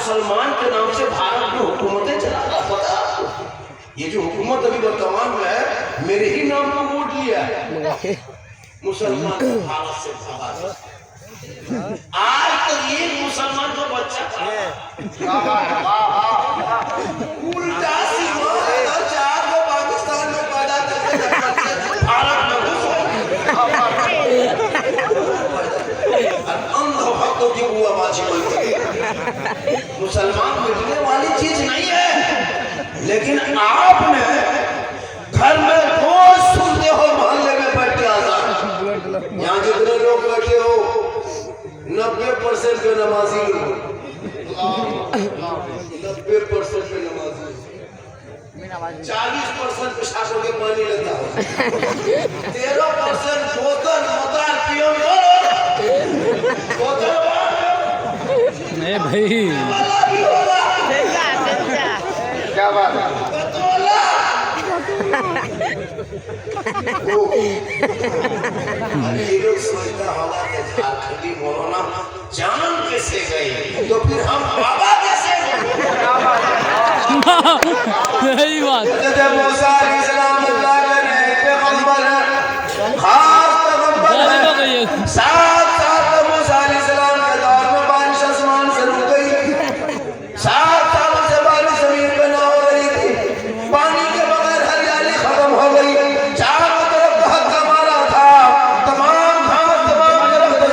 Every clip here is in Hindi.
मुसलमान के नाम से भारत में हुकूमतें चला रहा पता आपको? ये जो हुकूमत अभी वर्तमान में है मेरे ही नाम पर वोट लिया है मुसलमान भारत से भागा। आज तक एक मुसलमान का बच्चा उल्टा सीमा चार को पाकिस्तान में पैदा करके भारत में घुस भक्तों की बुआबाजी बनती है। मुसलमान मिटने वाली चीज नहीं है, लेकिन आपने घर में रोज सुनते हो मोहल्ले में बैठ के आजान। यहाँ जितने लोग बैठे हो 90% पे नमाजी लोग, 90% पे नमाजी, 40% प्रशासन के पानी लेता हो, 13% बोतल मताल पियो नहीं भाई क्या बात है? ये लोग सोचता होगा कि झारखंडी मौलाना जान कैसे गए तो फिर हम बाबा कैसे गए? सही बात। मूसा अलैहिस्सलाम अल्लाह के नए पैगंबर हैं, खास पैगंबर हैं। साथ साथ मूसा अलैहिस्सलाम के दौर में बारिश आसमान से रुक गई, 7 सालों से बारिश जमीन पे ना हो रही थी, पानी के बगैर हरियाली खत्म हो गई, चारों तरफ धक्का मारा था, तमाम घास तमाम दरख्त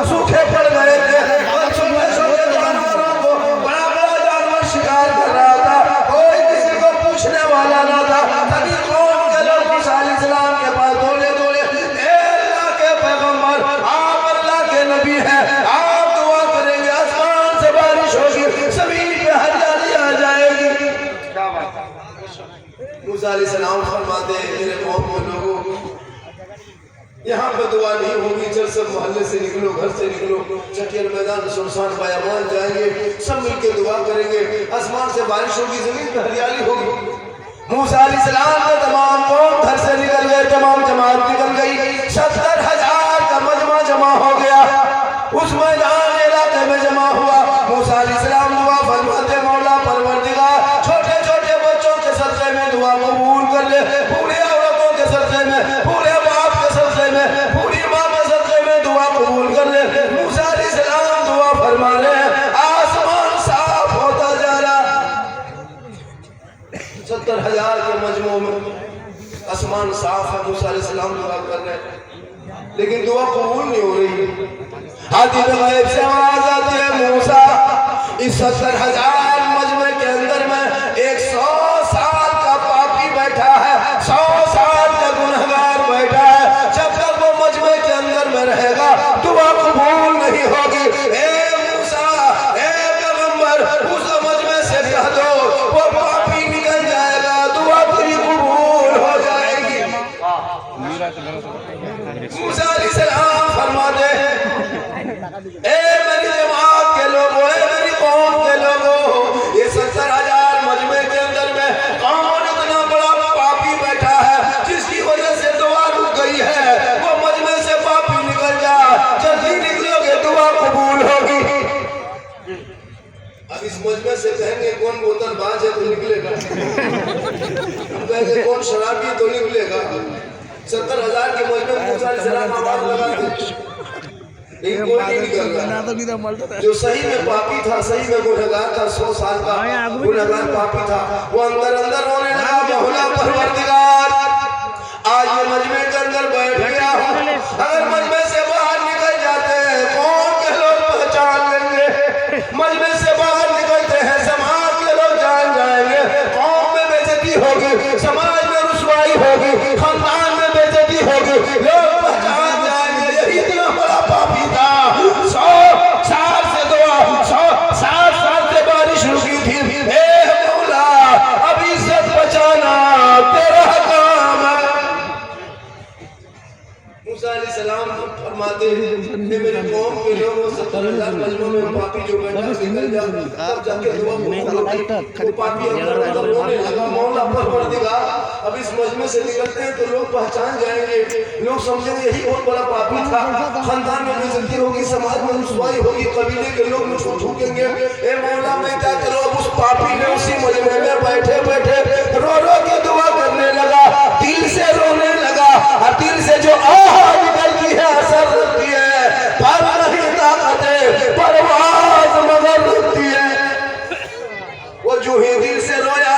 सूखे पड़ गए थे और छोटे छोटे जानवरों को बड़ा बड़ा जानवर शिकार कर रहा था, कोई किसी को पूछने वाला ना था। तभी कौम के लोग मूसा अलैहिस्सलाम के पास दौड़े दौड़े, अल्लाह के पैगंबर आप अल्लाह के नबी हैं, आप दुआ करेंगे आसमान से बारिश होगी, जमीन पे हरियाली आ जाएगी। मूसा अलैहिस्सलाम फरमाते हैं मेरे कौम के लोगों यहाँ पे दुआ नहीं होगी, चल सब मोहल्ले से निकलो, घर से निकलो, चटियल मैदान सुनसान बयाबान जाएंगे, सब मिलके दुआ करेंगे, आसमान से बारिश होगी, जमीन पे हरियाली होगी। मूसा अलैहिस्सलाम का तमाम कौम घर से निकल गए, तमाम जमात निकल गई, 70,000 का मजमा जमा हो गया, उस मैदान इलाके में जमा हुआ। मूसा अलैहिस्सलाम दुआ फरमाते मौला परवरदिगार छोटे छोटे बच्चों के सजदे में दुआ कबूल कर ले, पूरी औरतों के सजदे में, पूरे बाप के सजदे में, पूरी माँ के सजदे में दुआ कबूल कर ले। मूसा अलैहिस्सलाम दुआ फरमा रहे हैं, आसमान साफ होता जा रहा, 70,000 के मजमू में आसमान साफ है, मूसा अलैहिस्सलाम दुआ कर रहे हैं, लेकिन दुआ कबूल नहीं हो रही। हाथी में गैब से आवाज आती है, मूसा इस 70,000 मजमे के अंदर में 100 साल का पापी बैठा है, 100 साल का गुनहगार बैठा है, जब तक वो मजमे के अंदर में रहेगा दुआ कबूल नहीं होगी। ए मूसा, ए पैगंबर, उस मजमे से कह दो वो पापी निकल जाएगा, दुआ तेरी कबूल हो जाएगी। मूसा अलैहिस्सलाम फरमा दे, ए मेरी जमात के लोगों, ए मेरी कौम के लोगों, ये 70,000 मजमे के अंदर में कौन इतना बड़ा पापी बैठा है जिसकी वजह से दुआ रुक गई है? वो मजमे से पापी निकल जा, जल्दी निकलोगे दुआ कबूल होगी। अब इस मजमे से कहेंगे कौन बोतल बाज है तो निकलेगा, हम कहेंगे कौन शराबी तो निकलेगा। 70,000 के मजमे मूसा अलैहिस्सलाम आवाज लगाते, लेकिन कोई नहीं निकल रहा। जो सही में पापी था, सही में गुनहगार था, 100 साल का गुनहगार पापी था, वो अंदर अंदर रोने लगा, मौला परवरदिगार आज ये मजमे के अंदर बैठ गया हूँ, अगर मजमे से बाहर निकल जाते हैं कौन के लोग पहचान लेंगे, मजमे से बाहर निकलते हैं समाज के लोग जान जाएंगे, कौम में बेइज्जती होगी, समाज में रुसवाई होगी, खानदान में बेइज्जती होगी, लोग पहचान जाएंगे यही इतना बड़ा पापी था। 100 साल से दुआ, 100 साल से बारिश रुकी थी, हे मौला अब इज्जत बचाना तेरा काम है। मूसा अलैहिस्सलाम फरमाते ये मेरी कौम के लोगों 70,000 मजलों में पापी जो बैठा निकल जा तब जाके दुआ वो पापी अंदर अंदर रोने लगा मौला परवरदिगार अब इस मजमे से निकलते हैं तो लोग पहचान जाएंगे लोग समझेंगे यही बहुत बड़ा पापी था खानदान में बेइज्जती होगी समाज में रुसवाई होगी कबीले के लोग मुझको ठूकेंगे ए मौला मैं क्या करूं अब उस पापी ने उसी मजमे में बैठे बैठे रो रो के दुआ करने लगा दिल से रोने लगा और दिल से जो आह निकलती है असर रखती है पर नहीं ताकत परवाज मगर रखती है वो जो ही दिल से रोया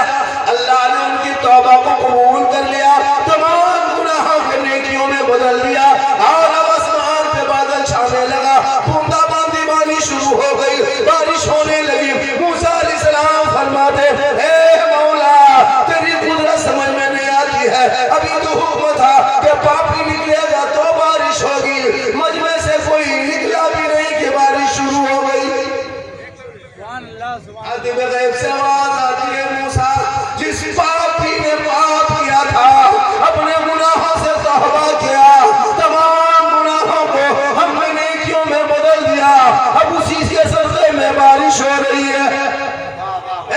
अल्लाह ने उनकी तौबा को कबूल कर लिया तमाम गुनाहों को नेकियों में बदल दिया और अब आसमान पे बादल छाने लगा बूंदाबांदी वाली शुरू हो गई बारिश होने लगी मूसा अलैहिस्सलाम फरमाते हे मौला तेरी कुदरत समझ में नहीं आती है अभी तो हुक्म था कि पापी निकलेगा तो बारिश होगी मजमे से कोई निकला भी नहीं कि बारिश शुरू हो गई से आवाज आती है मूसा जिस पापी ने पाप किया था अपने गुनाहों से तौबा किया तमाम गुनाहों को हमने नेकियों में बदल दिया अब उसी के सदक़े में बारिश हो रही है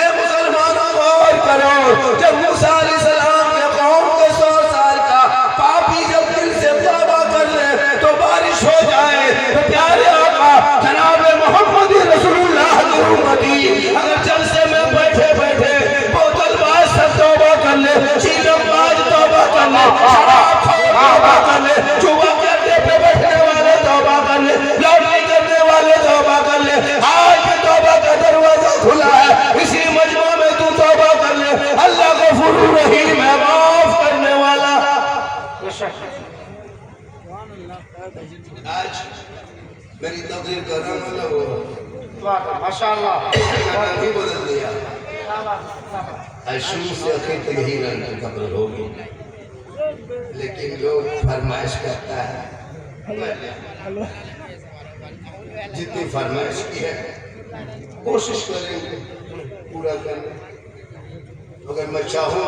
ए मुसलमानों गौर करो जब मूसा अलैहिस्सलाम के कौम के 100 साल का पापी जब दिल से तौबा कर ले तो बारिश हो जाए तो प्यारे आका जनाब मोहम्मद रसूलुल्लाह की उम्मती अगर जलसे में बैठे बैठे बोतलबाज से तौबा कर ले चीलमबाज तौबा कर ले शराब तौबा कर ले जुआ करने पे बैठने वाले तौबा कर ले लॉटरी करने वाले तौबा कर ले आज तौबा का दरवाजा खुला है इसी मजमा में तू तौबा कर ले अल्लाह गफूर रहीम है माफ करने वाला आज मेरी तकरीर करने वाला हो माशाअल्लाह भी बदल दिया शुरू से आखिर तक यही रंग की कब्र होगी लेकिन लोग फरमाइश करता है जितनी फरमाइश की है कोशिश करेंगे पूरा करने अगर मैं चाहूँ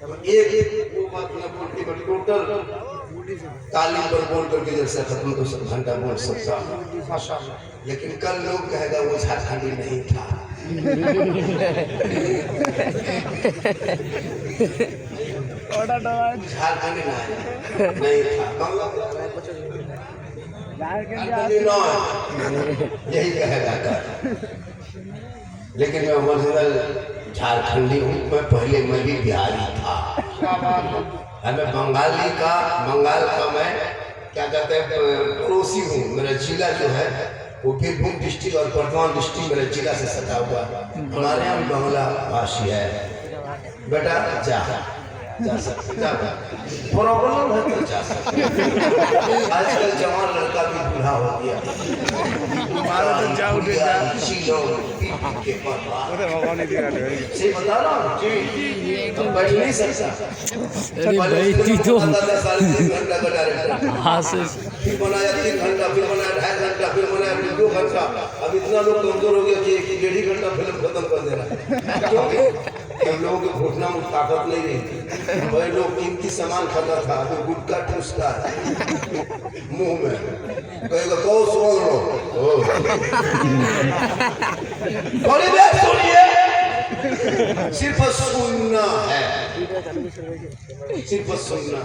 तो एक वो बात न बोलती मैं टोटल तालीम पर बोल करके जैसे खत्म तो 7 घंटा बोल सकता लेकिन कल लोग कहेगा वो झारखंडी नहीं था झारखंडी नहीं था यही कहेगा लेकिन मैं ओरिजिनल झारखंडी हूँ मैं पहले मैं भी बिहारी था मैं बंगाल का मैं क्या कहते हैं पड़ोसी हूँ मेरा जिला जो है वो बीरभूम डिस्ट्रिक्ट और बर्धमान डिस्ट्रिक्ट मेरे जिला से सटा हुआ हमारे यहाँ बांग्ला भाषी है बेटा जा सकते प्रॉब्लम है तो जा सकते आजकल जवान लड़का भी बूढ़ा हो गया बता रहा हूँ बैठ नहीं सकता फिर बनाया 3 घंटा फिर बनाया 2.5 घंटा फिर बनाया 2 घंटा अब इतना लोग कमजोर हो गया कि 1.5 घंटा फिल्म खत्म कर दे रहा है हम लोगों के घुटना में ताकत नहीं रही वही लोग कीमती सामान खाता था तो गुटका ठूसता मुंह में कहेगा कौ सुन लो थोड़ी देर सुनिए सिर्फ सुनना है सिर्फ सुनना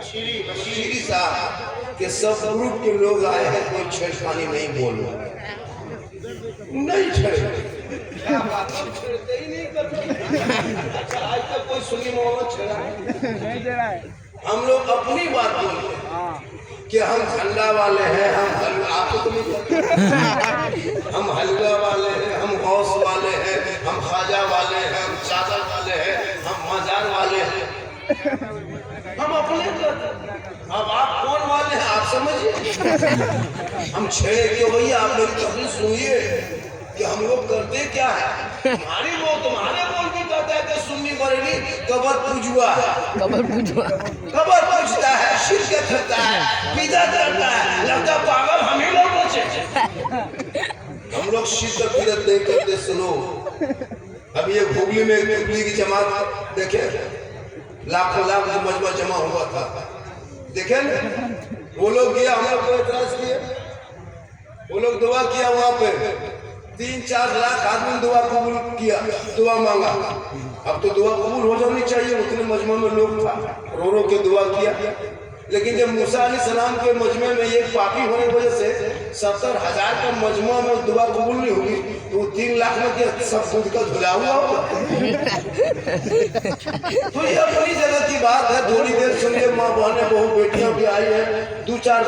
श्री साहब के सब ग्रुप के लोग आए हैं कोई छेड़खानी नहीं बोल नहीं छेड़ते ही नहीं करते आज तक कोई सुनी मोहम्मद छेड़ा हम लोग अपनी बात बोलते हैं कि हम झंडा वाले हैं हम आपको तो नहीं हम हलवा वाले हैं हम गौस वाले हैं हम ख्वाजा वाले हैं हम चादर वाले हैं हम मजार वाले हैं हम अपने अब आप कौन वाले हैं आप समझिए हम छेड़े क्यों भैया आप मेरी तकलीफ सुनिए कि हम लोग करते क्या है तुम्हारे बोल भी कहता है कि सुन्नी बरेली कबर पूजता है शिरकत करता है बिदअत करता है लगता पागल हम ही लोग बचे हम लोग शिरकत बिदअत नहीं करते सुनो अब ये हुगली में हुगली की जमात देखे लाखों लाख जो मजमा जमा हुआ था। देखे न वो लोग गया, हम लोग को एतराज किए, वो लोग दुआ किया वहां पे 3-4 लाख आदमी दुआ कबूल किया, दुआ मांगा। अब तो दुआ कबूल हो जानी चाहिए, उतने मजमा में लोग था, रो रो के दुआ किया। लेकिन जब मूसा अलैहिस्सलाम के मजमे में एक पापी होने की वजह से 70,000 का मजमा में दुआ कबूल नहीं होगी, तो 3 लाख में क्या सब दूध का धुला हुआ होगा? तो ये अपनी जगह की बात है। थोड़ी देर सुनिए, माँ बहने बहू बेटियां भी आई है, 2-4